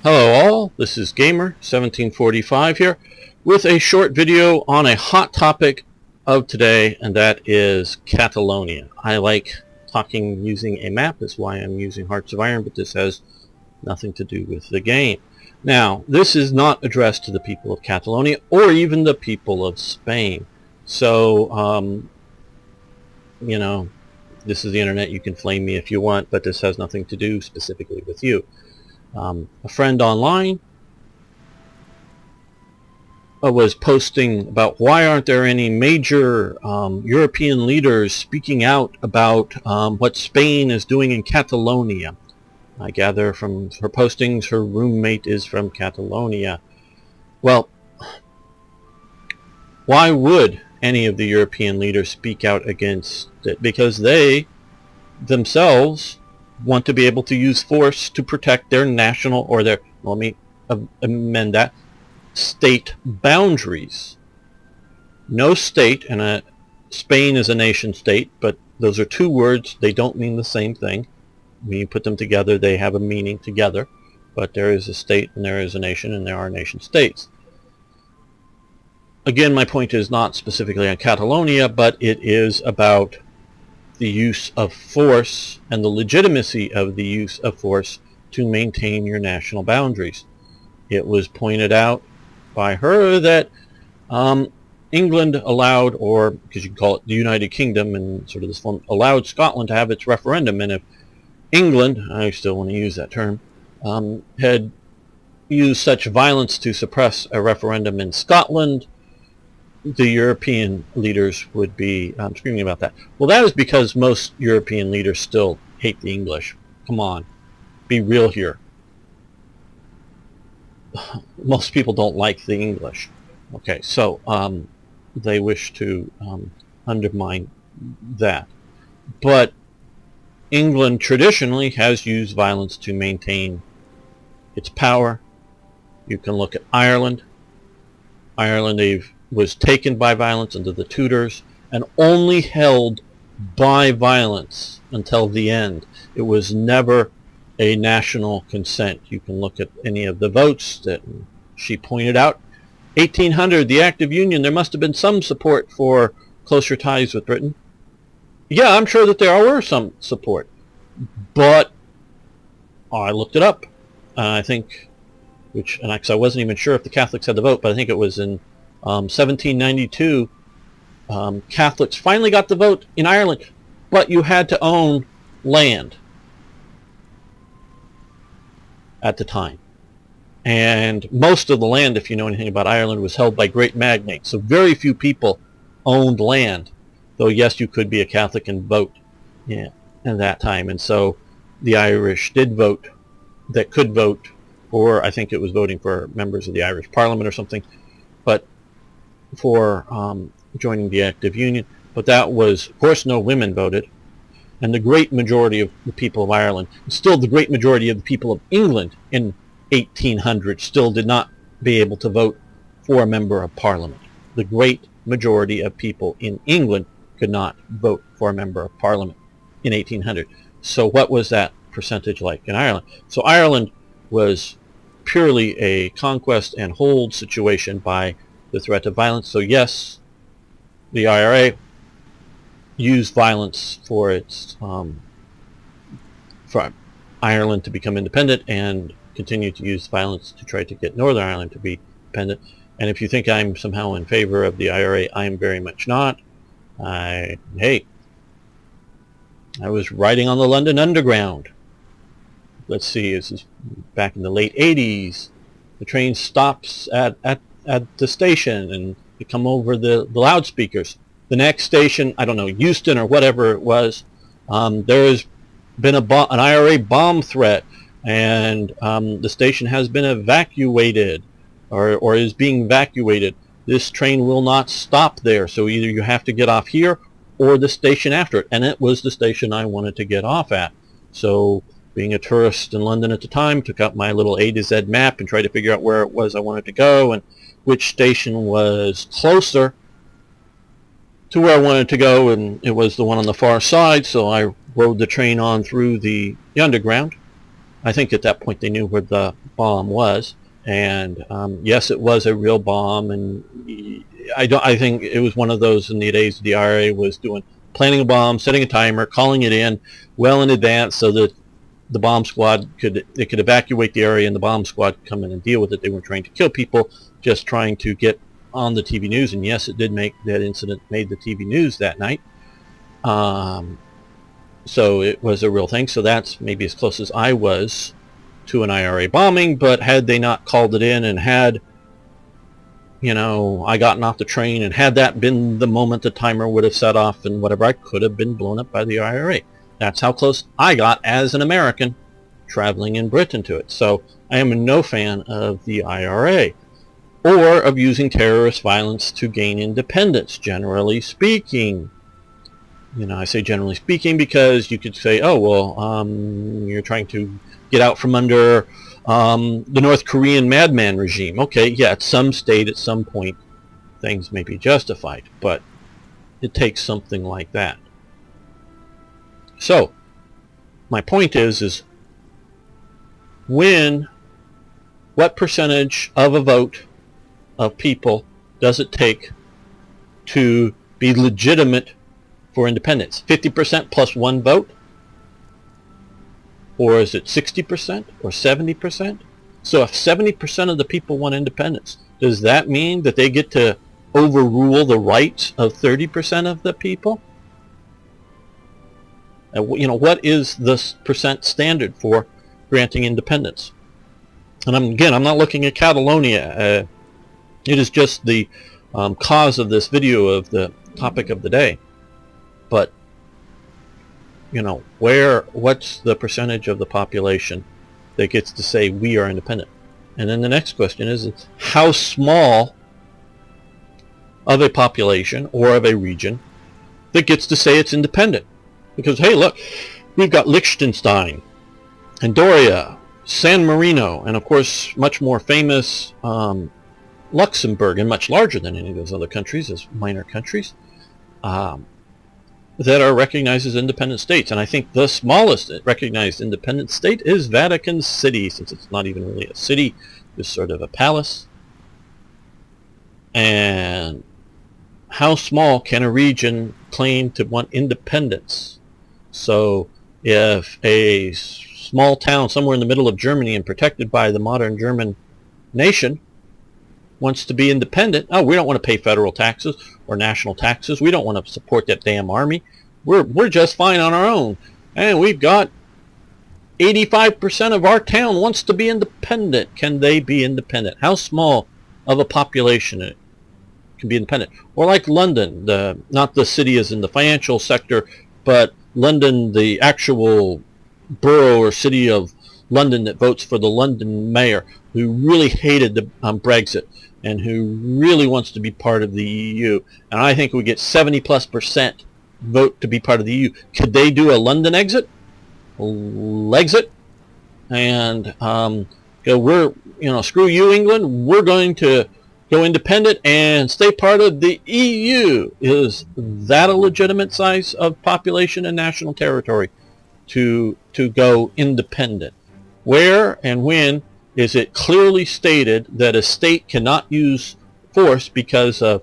Hello all, this is Gamer1745 here with a short video on a hot topic of today, and that is Catalonia. I like talking using a map, that's why I'm using Hearts of Iron, but this has nothing to do with the game. Now, this is not addressed to the people of Catalonia or even the people of Spain. So, you know, this is the internet, you can flame me if you want, but this has nothing to do specifically with you. A friend online was posting about why aren't there any major European leaders speaking out about what Spain is doing in Catalonia. I gather from her postings her roommate is from Catalonia. Well, why would any of the European leaders speak out against it? Because they themselves want to be able to use force to protect their national or their, let me amend that, state boundaries. No state, and Spain is a nation state, but those are two words, they don't mean the same thing. When you put them together, they have a meaning together, but there is a state and there is a nation and there are nation states. Again, my point is not specifically on Catalonia, but it is about the use of force and the legitimacy of the use of force to maintain your national boundaries. It was pointed out by her that England allowed, or because you can call it the United Kingdom and sort of this form, allowed Scotland to have its referendum, and if England, I still want to use that term, had used such violence to suppress a referendum in Scotland, the European leaders would be screaming about that. Well, that is because most European leaders still hate the English. Come on, be real here. Most people don't like the English. Okay, so they wish to undermine that. But England traditionally has used violence to maintain its power. You can look at Ireland. Ireland was taken by violence under the Tudors and only held by violence until the end. It was never a national consent. You can look at any of the votes that she pointed out. 1800, the Act of Union, there must have been some support for closer ties with Britain. Yeah, I'm sure that there were some support, but I looked it up. I think, and I wasn't even sure if the Catholics had the vote, but I think it was in 1792, Catholics finally got the vote in Ireland, but you had to own land at the time. And most of the land, if you know anything about Ireland, was held by great magnates. So very few people owned land, though yes, you could be a Catholic and vote at that time. And so the Irish did vote, that could vote, or I think it was voting for members of the Irish Parliament or something, but for joining the Act of Union. But that was, of course, no women voted, and the great majority of the people of Ireland, still the great majority of the people of England in 1800 still did not be able to vote for a member of Parliament. The great majority of people in England could not vote for a member of Parliament in 1800. So what was that percentage like in Ireland? So Ireland was purely a conquest and hold situation by the threat of violence. So yes, the IRA used violence for its for Ireland to become independent, and continued to use violence to try to get Northern Ireland to be independent. And if you think I'm somehow in favor of the IRA, I am very much not. Hey, I was riding on the London Underground. Let's see, this is back in the late 80s. The train stops at the station, and you come over the loudspeakers. The next station, I don't know, Euston or whatever it was, there has been an IRA bomb threat, and the station has been evacuated or is being evacuated. This train will not stop there, so either you have to get off here or the station after it, and it was the station I wanted to get off at. So being a tourist in London at the time, took out my little A to Z map and tried to figure out where it was I wanted to go and which station was closer to where I wanted to go, and it was the one on the far side, so I rode the train on through the underground. I think at that point they knew where the bomb was, and yes, it was a real bomb. And I think it was one of those in the days the IRA was planning a bomb, setting a timer, calling it in well in advance so that the bomb squad could evacuate the area and the bomb squad could come in and deal with it. They weren't trying to kill people, just trying to get on the TV news. And yes, it did make that incident made the TV news that night. So it was a real thing. So that's maybe as close as I was to an IRA bombing. But had they not called it in, and had, you know, I gotten off the train, and had that been the moment the timer would have set off and whatever, I could have been blown up by the IRA. That's how close I got as an American traveling in Britain to it. So I am no fan of the IRA or of using terrorist violence to gain independence, generally speaking. You know, I say generally speaking because you could say, oh, well, you're trying to get out from under the North Korean madman regime. Okay, yeah, at some state, at some point, things may be justified, but it takes something like that. So, my point is what percentage of a vote of people does it take to be legitimate for independence? 50% plus one vote? Or is it 60% or 70%? So if 70% of the people want independence, does that mean that they get to overrule the rights of 30% of the people? You know, what is the percent standard for granting independence? And I'm not looking at Catalonia. It is just the cause of this video of the topic of the day. But, you know, what's the percentage of the population that gets to say we are independent? And then the next question is, how small of a population or of a region that gets to say it's independent? Because, hey, look, we've got Liechtenstein, Andorra, San Marino, and of course much more famous Luxembourg, and much larger than any of those other countries as minor countries, that are recognized as independent states. And I think the smallest recognized independent state is Vatican City, since it's not even really a city, it's sort of a palace. And how small can a region claim to want independence? So if a small town somewhere in the middle of Germany and protected by the modern German nation wants to be independent, oh, we don't want to pay federal taxes or national taxes. We don't want to support that damn army. We're just fine on our own. And we've got 85% of our town wants to be independent. Can they be independent? How small of a population can be independent? Or like London, not the city as in the financial sector, but London, the actual borough or city of London that votes for the London mayor, who really hated the Brexit and who really wants to be part of the EU. And I think we get 70+% vote to be part of the EU. Could they do a London exit? And go, screw you, England. We're going to go independent and stay part of the EU. Is that a legitimate size of population and national territory to go independent? Where and when is it clearly stated that a state cannot use force because of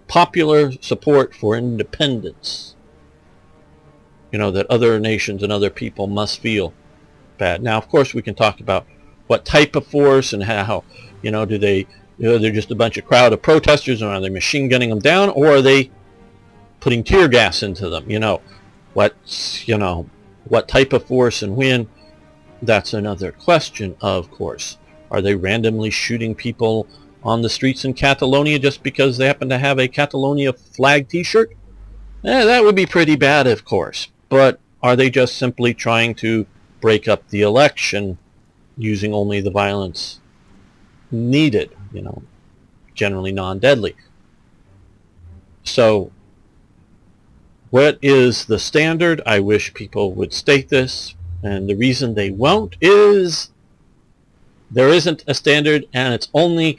popular support for independence? You know, that other nations and other people must feel bad. Now, of course, we can talk about what type of force and how, do they, they're just a bunch of crowd of protesters, or are they machine gunning them down, or are they putting tear gas into them? What type of force and when? That's another question, of course. Are they randomly shooting people on the streets in Catalonia just because they happen to have a Catalonia flag t-shirt? That would be pretty bad, of course. But are they just simply trying to break up the election using only the violence needed, generally non-deadly? So what is the standard? I wish people would state this. And the reason they won't is there isn't a standard, and it's only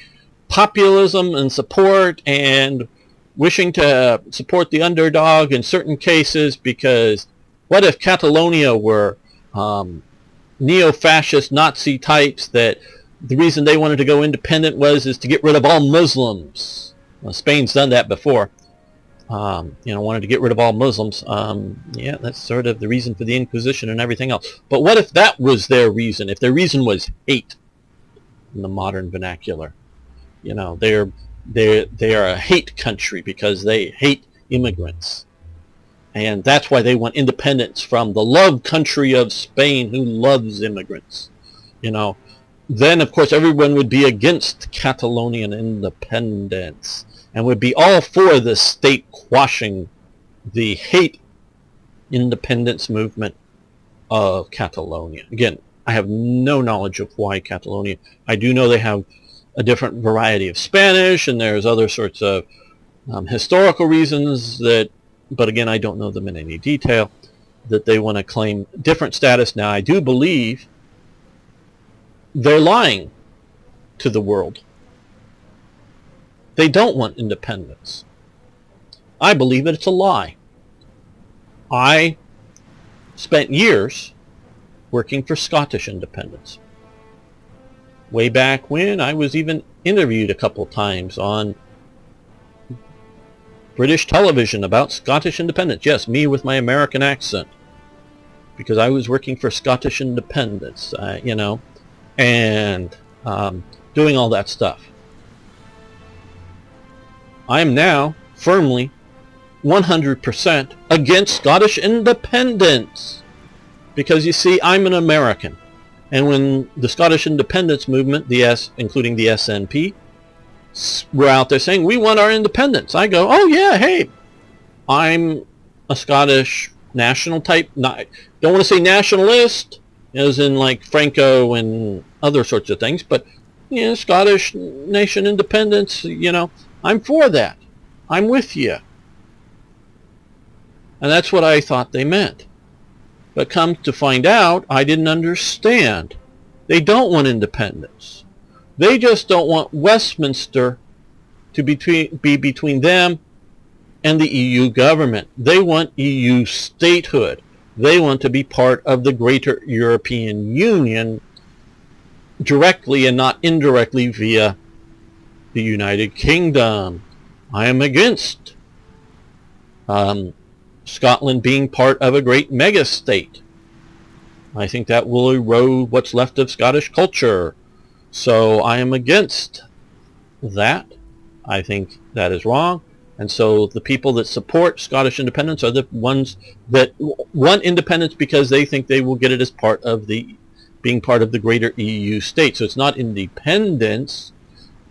populism and support and wishing to support the underdog in certain cases. Because what if Catalonia were neo-fascist Nazi types that the reason they wanted to go independent is to get rid of all Muslims. Well, Spain's done that before. Wanted to get rid of all Muslims. Yeah, that's sort of the reason for the Inquisition and everything else. But what if that was their reason? If their reason was hate in the modern vernacular? They are a hate country because they hate immigrants. And that's why they want independence from the love country of Spain who loves immigrants. Then, of course, everyone would be against Catalonian independence and would be all for the state quashing the hate independence movement of Catalonia. Again, I have no knowledge of why Catalonia. I do know they have a different variety of Spanish, and there's other sorts of historical reasons but again, I don't know them in any detail, that they want to claim different status. Now, I do believe they're lying to the world. They don't want independence. I believe that it's a lie. I spent years working for Scottish independence. Way back when, I was even interviewed a couple times on British television about Scottish independence. Yes, me with my American accent. Because I was working for Scottish independence, and doing all that stuff. I am now firmly 100% against Scottish independence. Because you see, I'm an American. And when the Scottish independence movement, including the SNP, were out there saying, we want our independence, I go, oh yeah, hey, I'm a Scottish national type, don't want to say nationalist, as in like Franco and other sorts of things, but Scottish nation independence, I'm for that. I'm with you. And that's what I thought they meant. But come to find out, I didn't understand. They don't want independence. They just don't want Westminster to be between them and the EU government. They want EU statehood. They want to be part of the greater European Union directly and not indirectly via the United Kingdom. I am against Scotland being part of a great mega-state. I think that will erode what's left of Scottish culture. So I am against that. I think that is wrong. And so the people that support Scottish independence are the ones that want independence because they think they will get it as part of being part of the greater EU state. So it's not independence,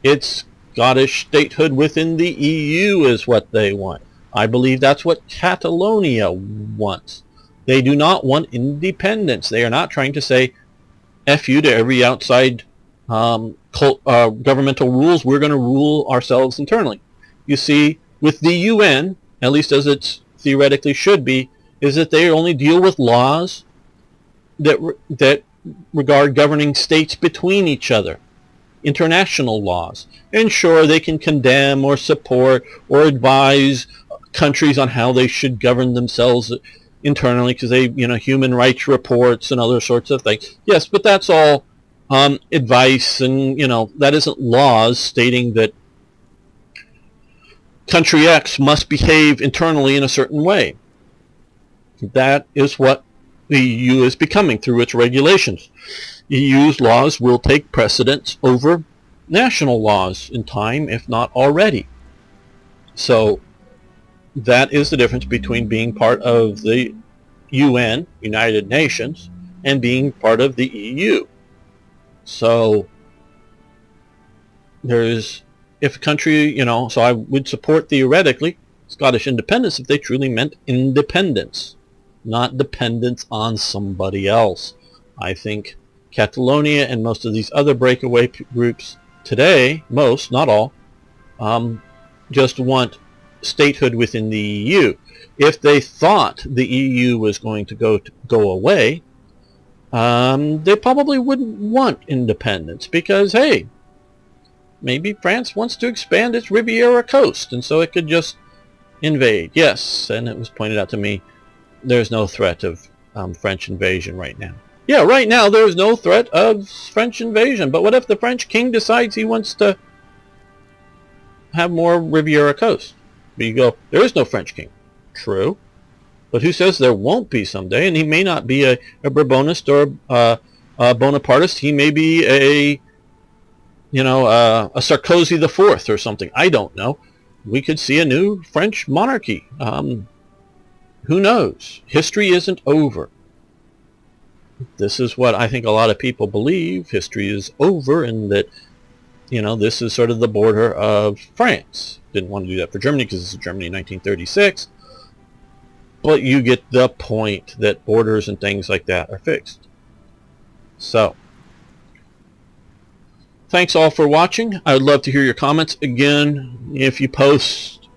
it's Scottish statehood within the EU is what they want. I believe that's what Catalonia wants. They do not want independence. They are not trying to say, F you to every outside governmental rules. We're going to rule ourselves internally. You see, with the UN, at least as it theoretically should be, is that they only deal with laws that regard governing states between each other. International laws. And sure, they can condemn or support or advise countries on how they should govern themselves internally because they, human rights reports and other sorts of things. Yes, but that's all advice, and that isn't laws stating that country X must behave internally in a certain way. That is what the EU is becoming through its regulations. EU's laws will take precedence over national laws in time, if not already. So that is the difference between being part of the UN, United Nations, and being part of the EU. So if a country, so I would support theoretically Scottish independence if they truly meant independence, not dependence on somebody else. I think Catalonia and most of these other breakaway groups today, most, not all, just want statehood within the EU. If they thought the EU was going to go away, they probably wouldn't want independence because, hey, maybe France wants to expand its Riviera coast, and so it could just invade. Yes, and it was pointed out to me there's no threat of French invasion right now. Yeah, right now there is no threat of French invasion. But what if the French king decides he wants to have more Riviera coast? But you go, there is no French king. True. But who says there won't be someday? And he may not be a Bourbonist or a Bonapartist. He may be a Sarkozy the Fourth or something. I don't know. We could see a new French monarchy. Who knows? History isn't over. This is what I think a lot of people believe. History is over, and that, this is sort of the border of France. Didn't want to do that for Germany because this is Germany in 1936. But you get the point that borders and things like that are fixed. So, thanks all for watching. I would love to hear your comments. Again, if you post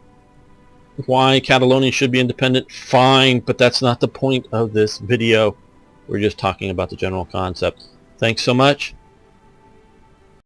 why Catalonia should be independent, fine, but that's not the point of this video. We're just talking about the general concept. Thanks so much.